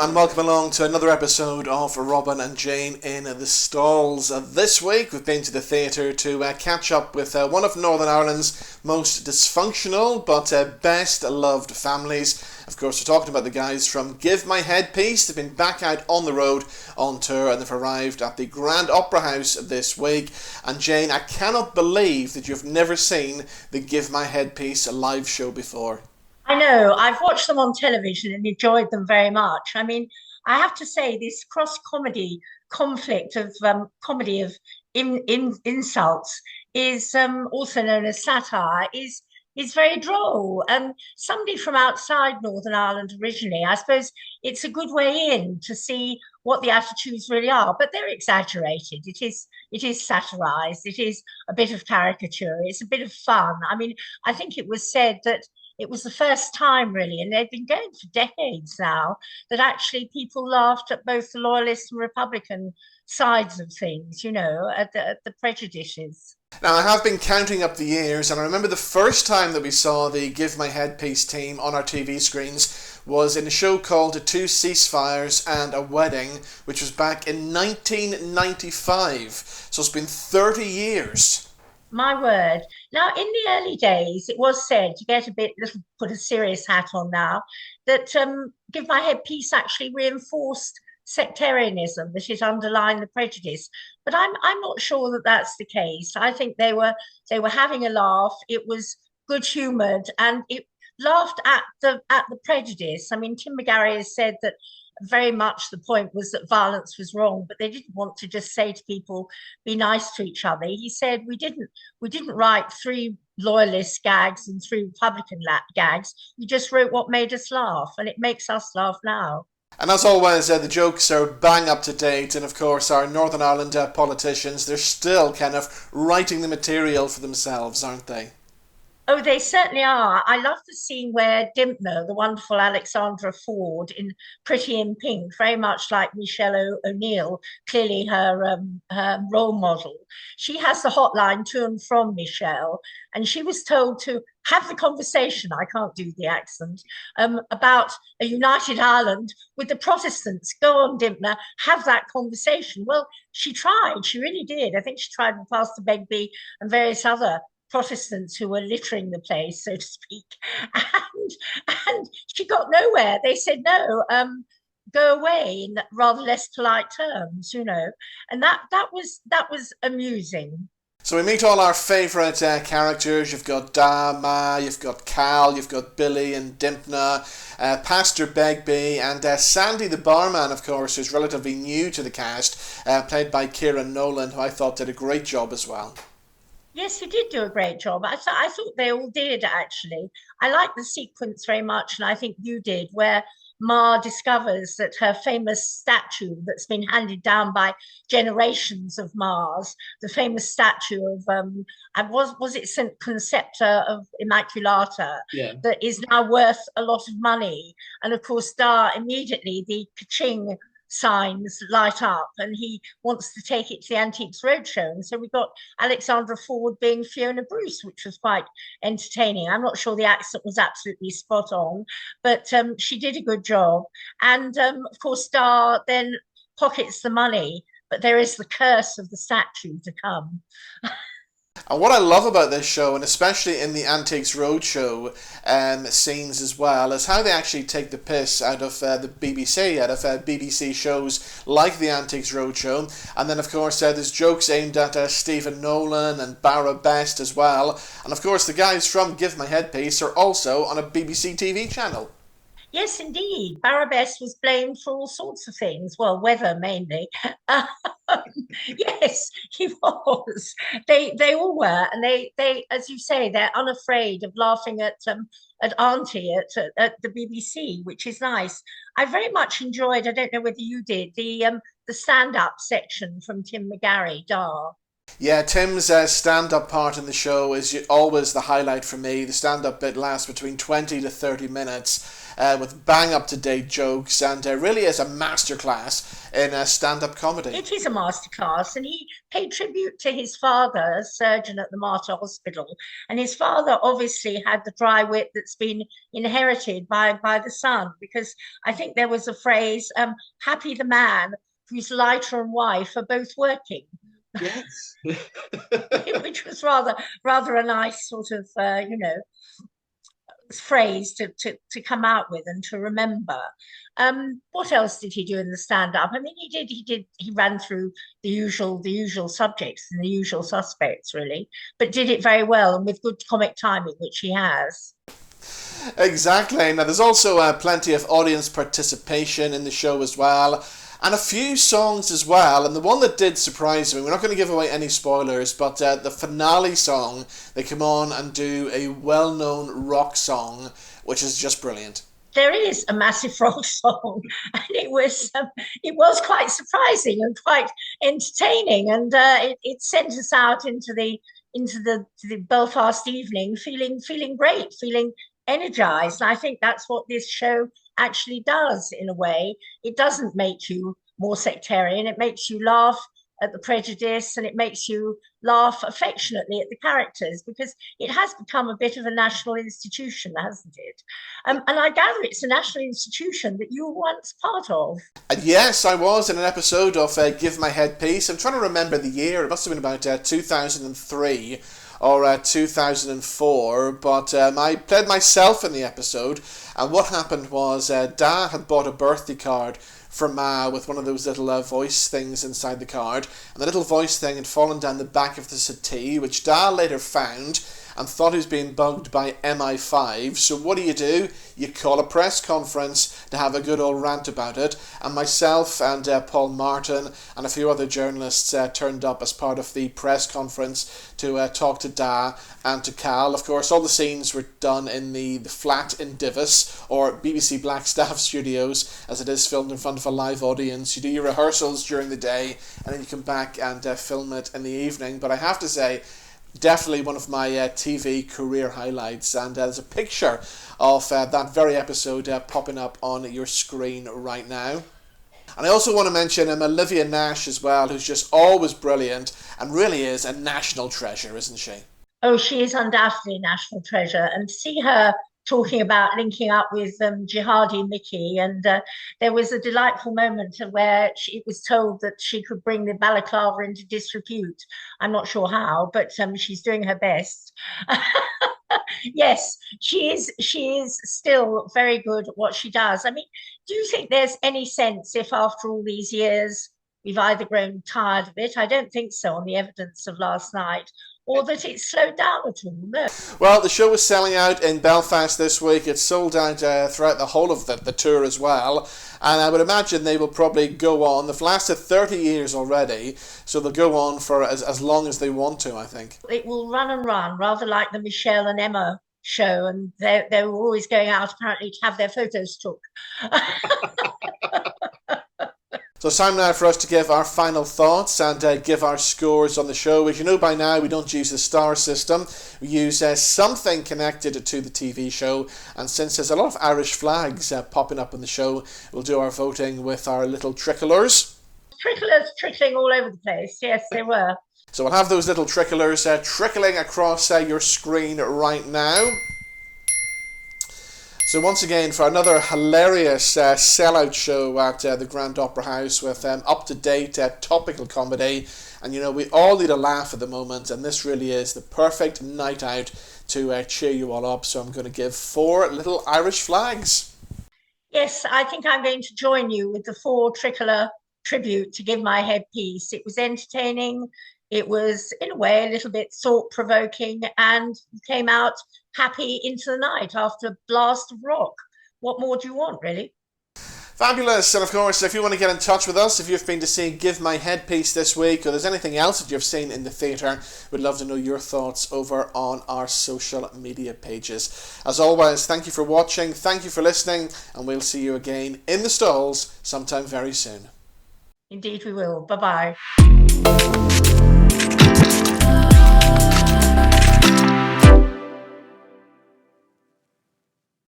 and welcome along to another episode of Robin and Jane in the Stalls. This week we've been to the theatre to catch up with one of Northern Ireland's most dysfunctional but best loved families. Of course, we're talking about the guys from Give My Headpiece. They've been back out on the road on tour and they've arrived at the Grand Opera House this week. And Jane, I cannot believe that you've never seen the Give My Headpiece live show before. I know. I've watched them on television and enjoyed them very much. I mean, I have to say, this cross comedy conflict of comedy of insults is also known as satire. Is very droll. And somebody from outside Northern Ireland originally, I suppose it's a good way in to see what the attitudes really are. But they're exaggerated. It is satirized. It is a bit of caricature. It's a bit of fun. I mean, I think it was said that it was the first time, really, and they've been going for decades now, that actually people laughed at both the Loyalist and Republican sides of things, at the prejudices. Now, I have been counting up the years, and I remember the first time that we saw the Give My Headpiece team on our TV screens was in a show called Two Ceasefires and a Wedding, which was back in 1995. So it's been 30 years. My word. Now, in the early days, it was said, to get a bit, little, put a serious hat on now, that Give My Head Peace actually reinforced sectarianism, that it underlined the prejudice. But I'm not sure that that's the case. I think they were having a laugh. It was good humoured, and it laughed at the prejudice. I mean, Tim McGarry has said that very much the point was that violence was wrong, but they didn't want to just say to people, be nice to each other. He said we didn't write three loyalist gags and three Republican gags. We just wrote what made us laugh, and it makes us laugh now. And as always, the jokes are bang up to date, and of course, our Northern Ireland politicians, they're still kind of writing the material for themselves, aren't they? Oh, they certainly are. I love the scene where Dympna, the wonderful Alexandra Ford in Pretty in Pink, very much like Michelle O'Neill, clearly her role model. She has the hotline to and from Michelle, and she was told to have the conversation. I can't do the accent about a united Ireland with the Protestants. Go on, Dympna, have that conversation. Well, she tried. She really did. I think she tried with Pastor Begbie and various other Protestants who were littering the place, so to speak, and she got nowhere. They said no, go away in rather less polite terms, and that was amusing. So we meet all our favourite characters. You've got Dama, you've got Cal, you've got Billy and Dympna, Pastor Begbie, and Sandy the barman, of course, who's relatively new to the cast, played by Kieran Nolan, who I thought did a great job as well. Yes, he did do a great job. I thought they all did actually. I like the sequence very much, and I think you did, where Ma discovers that her famous statue that's been handed down by generations of Mars, the famous statue of and was it Saint Concepta of Immaculata, Yeah. that is now worth a lot of money. And of course, Dar immediately the Kaching signs light up, and he wants to take it to the Antiques Roadshow. And so we got Alexandra Ford being Fiona Bruce, which was quite entertaining. I'm not sure the accent was absolutely spot on, but she did a good job. And of course, Star then pockets the money, but there is the curse of the statue to come. And what I love about this show, and especially in the Antiques Roadshow scenes as well, is how they actually take the piss out of the BBC, out of BBC shows like the Antiques Roadshow. And then, of course, there's jokes aimed at Stephen Nolan and Barra Best as well. And, of course, the guys from Give My Headpiece are also on a BBC TV channel. Yes, indeed. Barabas was blamed for all sorts of things. Well, weather mainly. Um, yes, he was. They all were, and they, as you say, they're unafraid of laughing at Auntie at the BBC, which is nice. I very much enjoyed. I don't know whether you did the stand up section from Tim McGarry, Dar. Yeah, Tim's stand-up part in the show is always the highlight for me. The stand-up bit lasts between 20 to 30 minutes with bang-up-to-date jokes, and really is a masterclass in stand-up comedy. It is a masterclass, and he paid tribute to his father, a surgeon at the Mater Hospital. And his father obviously had the dry wit that's been inherited by the son, because I think there was a phrase, happy the man whose lighter and wife are both working. Yes. Which was rather a nice sort of phrase to come out with and to remember. What else did he do in the stand up? I mean, he ran through the usual subjects and the usual suspects, really, but did it very well and with good comic timing, which he has. Exactly. Now, there's also plenty of audience participation in the show as well, and a few songs as well. And the one that did surprise me, we're not going to give away any spoilers, but the finale song, they come on and do a well-known rock song, which is just brilliant. There is a massive rock song, and it was quite surprising and quite entertaining, and it sent us out into the Belfast evening feeling great, feeling energized. And I think that's what this show actually does in a way. It doesn't make you more sectarian, it makes you laugh at the prejudice, and it makes you laugh affectionately at the characters, because it has become a bit of a national institution, hasn't it? And I gather it's a national institution that you were once part of. Yes, I was in an episode of Give My Headpiece. I'm trying to remember the year. It must have been about 2003 or 2004, but I played myself in the episode, and what happened was Dad had bought a birthday card for Ma with one of those little voice things inside the card, and the little voice thing had fallen down the back of the settee, which Dad later found and thought he was being bugged by MI5. So what do? You call a press conference to have a good old rant about it, and myself and Paul Martin and a few other journalists turned up as part of the press conference to talk to Da and to Cal. Of course, all the scenes were done in the flat in Divis, or BBC Blackstaff Studios, as it is filmed in front of a live audience. You do your rehearsals during the day, and then you come back and film it in the evening. But I have to say, definitely one of my TV career highlights, and there's a picture of that very episode popping up on your screen right now. And I also want to mention Olivia Nash as well, who's just always brilliant and really is a national treasure, isn't she? Oh, she is undoubtedly a national treasure. And to see her talking about linking up with Jihadi Mickey, and there was a delightful moment where it was told that she could bring the balaclava into disrepute. I'm not sure how, but she's doing her best. Yes, she is still very good at what she does. I mean, do you think there's any sense if after all these years we've either grown tired of it? I don't think so on the evidence of last night, or that it's slowed down at all. No. Well, the show is selling out in Belfast this week. It's sold out throughout the whole of the tour as well. And I would imagine they will probably go on. They've lasted 30 years already, so they'll go on for as long as they want to, I think. It will run and run, rather like the Michelle and Emma show, and they were always going out apparently to have their photos took. So it's time now for us to give our final thoughts and give our scores on the show. As you know by now, we don't use the star system. We use something connected to the TV show. And since there's a lot of Irish flags popping up on the show, we'll do our voting with our little tricolours. Tricolours trickling all over the place. Yes, they were. So we'll have those little tricolours trickling across your screen right now. So once again, for another hilarious sellout show at the Grand Opera House with up-to-date topical comedy. And you know, we all need a laugh at the moment, and this really is the perfect night out to cheer you all up. So I'm going to give 4 little Irish flags. Yes, I think I'm going to join you with the 4 tricolour tribute to Give My Headpiece. It was entertaining. It was, in a way, a little bit thought-provoking, and came out happy into the night after a blast of rock. What more do you want, really? Fabulous. And of course, if you want to get in touch with us, if you've been to see Give My Headpiece this week, or there's anything else that you've seen in the theatre, we'd love to know your thoughts over on our social media pages. As always, thank you for watching, thank you for listening, and we'll see you again in the stalls sometime very soon. Indeed we will. Bye-bye.